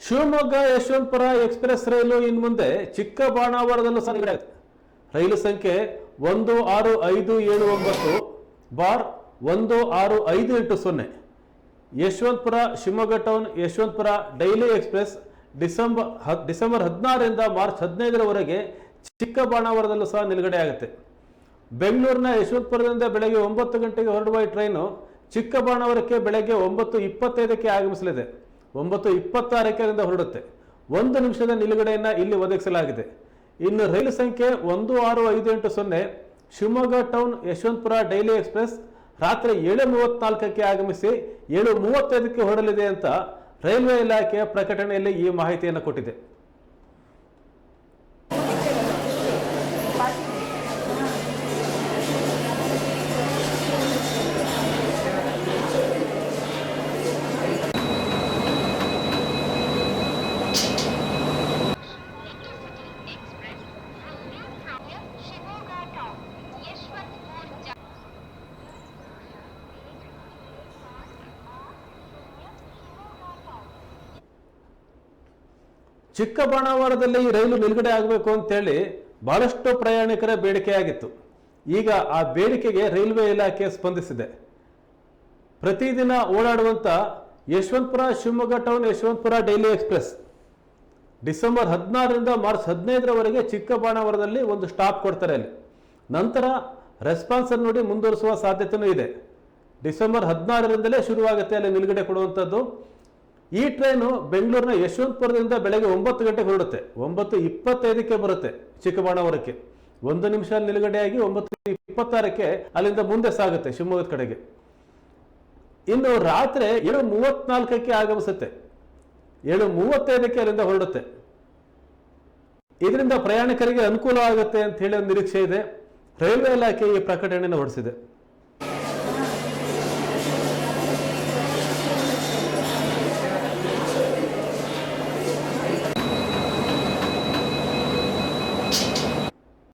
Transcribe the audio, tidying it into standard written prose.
Shivamogga Yeshwanthpur express ರೈಲು ಇನ್ನು ಮುಂದೆ ಚಿಕ್ಕಬಾಣಾವರದಲ್ಲೂ ಸಂಚಾರ ರೈಲು ಸಂಖ್ಯೆ 16579 bar 16580 Yesvantpur Shivamogga town Yeshwanthpur daily express December 16 ರಿಂದ ಮಾರ್ಚ್ 15ರವರೆಗೆ ಚಿಕ್ಕಬಾಣಾವರದಲ್ಲೂ ಸಹ ನಿಲುಗಡೆ ಆಗುತ್ತೆ. ಬೆಂಗಳೂರಿನ ಯಶವಂತಪುರದಿಂದ ಬೆಳಗ್ಗೆ 9 ಗಂಟೆಗೆ ಹೊರಡುವ ಈ ಟ್ರೈನು ಚಿಕ್ಕಬಾಣಾವರಕ್ಕೆ ಬೆಳಗ್ಗೆ 9:25ಕ್ಕೆ ಆಗಮಿಸಲಿದೆ. 9:26ಕ್ಕೆ ಅಲ್ಲಿಂದ ಹೊರಡುತ್ತೆ. 1 ನಿಮಿಷದ ನಿಲುಗಡೆಯನ್ನು ಇಲ್ಲಿ ಒದಗಿಸಲಾಗಿದೆ. ಇನ್ನು ರೈಲು ಸಂಖ್ಯೆ 16580 Shivamogga town Yeshwanthpur daily express ರಾತ್ರಿ 7:34ಕ್ಕೆ ಆಗಮಿಸಿ 7:35ಕ್ಕೆ ಹೊರಡಲಿದೆ ಅಂತ ರೈಲ್ವೆ ಇಲಾಖೆಯ ಪ್ರಕಟಣೆಯಲ್ಲಿ ಈ ಮಾಹಿತಿಯನ್ನು ಕೊಟ್ಟಿದೆ. ಚಿಕ್ಕಬಾಣಾವರದಲ್ಲಿ ಈ ರೈಲು ನಿಲುಗಡೆ ಆಗಬೇಕು ಅಂತೇಳಿ ಬಹಳಷ್ಟು ಪ್ರಯಾಣಿಕರ ಬೇಡಿಕೆಯಾಗಿತ್ತು. ಈಗ ಆ ಬೇಡಿಕೆಗೆ ರೈಲ್ವೆ ಇಲಾಖೆ ಸ್ಪಂದಿಸಿದೆ. ಪ್ರತಿದಿನ ಓಡಾಡುವಂಥ Yeshwantpur Shivamogga town Yeshwanthpur daily express December 16 ರಿಂದ ಮಾರ್ಚ್ 15ರವರೆಗೆ ಚಿಕ್ಕಬಾಣಾವರದಲ್ಲಿ ಒಂದು ಸ್ಟಾಪ್ ಕೊಡ್ತಾರೆ. ಅಲ್ಲಿ ನಂತರ ರೆಸ್ಪಾನ್ಸ್ ಅನ್ನು ನೋಡಿ ಮುಂದುವರಿಸುವ ಸಾಧ್ಯತೆಯೂ ಇದೆ. ಡಿಸೆಂಬರ್ 16ರಿಂದಲೇ ಶುರುವಾಗುತ್ತೆ ಅಲ್ಲಿ ನಿಲುಗಡೆ ಕೊಡುವಂಥದ್ದು. ಈ ಟ್ರೈನು ಬೆಂಗಳೂರಿನ ಯಶವಂತಪುರದಿಂದ ಬೆಳಗ್ಗೆ 9 ಗಂಟೆಗೆ ಹೊರಡುತ್ತೆ. 9:25ಕ್ಕೆ ಬರುತ್ತೆ ಚಿಕ್ಕಬಾಣಾವರಕ್ಕೆ. 1 ನಿಮಿಷ ನಿಲುಗಡೆಯಾಗಿ 9:26ಕ್ಕೆ ಅಲ್ಲಿಂದ ಮುಂದೆ ಸಾಗುತ್ತೆ ಶಿವಮೊಗ್ಗದ ಕಡೆಗೆ. ಇನ್ನು ರಾತ್ರಿ 7:34ಕ್ಕೆ ಆಗಮಿಸುತ್ತೆ. 7:35ಕ್ಕೆ ಅಲ್ಲಿಂದ ಹೊರಡುತ್ತೆ. ಇದರಿಂದ ಪ್ರಯಾಣಿಕರಿಗೆ ಅನುಕೂಲ ಆಗುತ್ತೆ ಅಂತ ಹೇಳಿ ಒಂದು ನಿರೀಕ್ಷೆ ಇದೆ. ರೈಲ್ವೆ ಇಲಾಖೆ ಈ ಪ್ರಕಟಣೆಯನ್ನು ಹೊರಡಿಸಿದೆ.